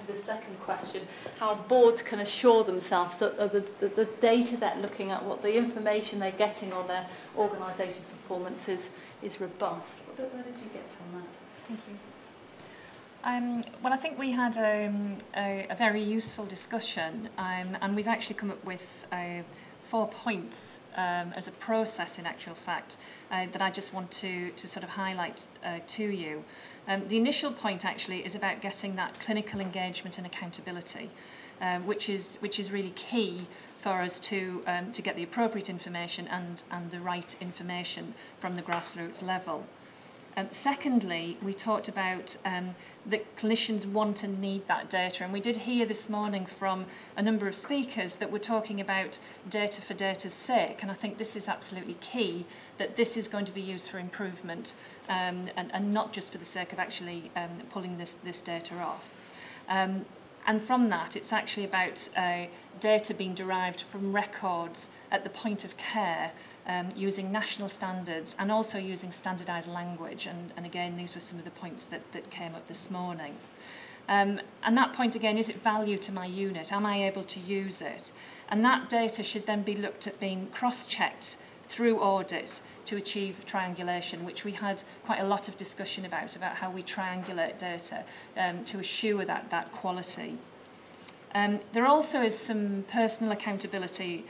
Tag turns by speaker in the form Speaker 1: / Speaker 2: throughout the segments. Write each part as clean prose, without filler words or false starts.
Speaker 1: to the second question, how boards can assure themselves that the data they're looking at, what the information they're getting on their organisation's performance is robust. Where did you get on that?
Speaker 2: Thank you. Well, I think we had a very useful discussion, and we've actually come up with 4 points as a process, in actual fact, that I just want to sort of highlight to you. The initial point actually is about getting that clinical engagement and accountability, which is really key for us to get the appropriate information and the right information from the grassroots level. Secondly, we talked about that clinicians want and need that data, and we did hear this morning from a number of speakers that were talking about data for data's sake, and I think this is absolutely key, that this is going to be used for improvement and not just for the sake of actually pulling this data off. And from that, it's actually about data being derived from records at the point of care, using national standards and also using standardised language. And again, these were some of the points that came up this morning. And that point again, is it value to my unit? Am I able to use it? And that data should then be looked at being cross-checked through audit to achieve triangulation, which we had quite a lot of discussion about how we triangulate data to assure that quality. There also is some personal accountability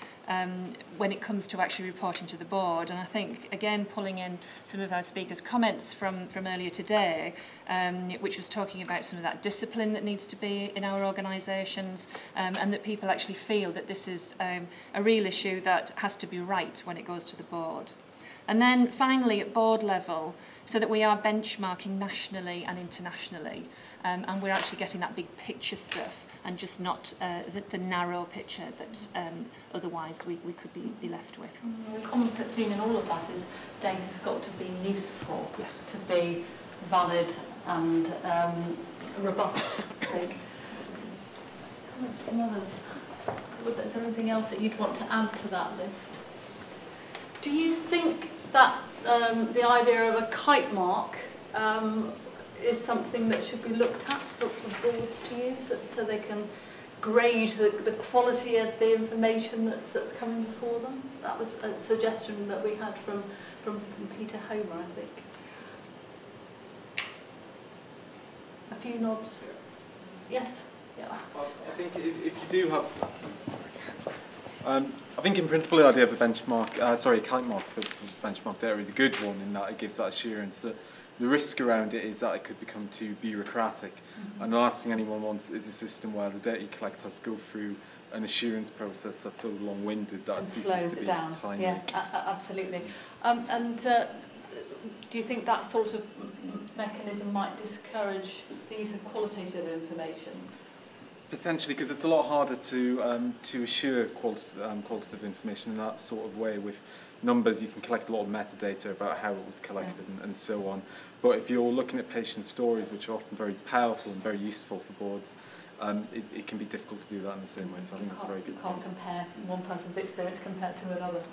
Speaker 2: when it comes to actually reporting to the board, and I think again pulling in some of our speakers' comments from earlier today, which was talking about some of that discipline that needs to be in our organisations, and that people actually feel that this is a real issue that has to be right when it goes to the board. And then finally at board level, so that we are benchmarking nationally and internationally, and we're actually getting that big picture stuff and just not the narrow picture that otherwise we could be left with.
Speaker 1: The common theme in all of that is data's got to be useful, yes, to be valid and robust. Is there anything else that you'd want to add to that list? Do you think that the idea of a kite mark is something that should be looked at for boards to use, so they can grade the quality of the information that's coming before them? That was a suggestion that we had from Peter Homer, I think. A few nods. Yes? Yeah.
Speaker 3: Well, I think if you do have... I think in principle the idea of a benchmark, kite mark for benchmark data is a good one in that it gives that assurance. That the risk around it is that it could become too bureaucratic, and the last thing anyone wants is a system where the data you collect has to go through an assurance process that's so long-winded that it ceases to be timely.
Speaker 1: Yeah, absolutely. Do you think that sort of mechanism might discourage the use of qualitative information?
Speaker 3: Potentially, because it's a lot harder to assure qualitative information in that sort of way. With numbers, you can collect a lot of metadata about how it was collected, yeah, and so on. But if you're looking at patient stories, which are often very powerful and very useful for boards, it can be difficult to do that in the same way. So I think that's a very good point.
Speaker 1: You can't compare one person's experience compared to another.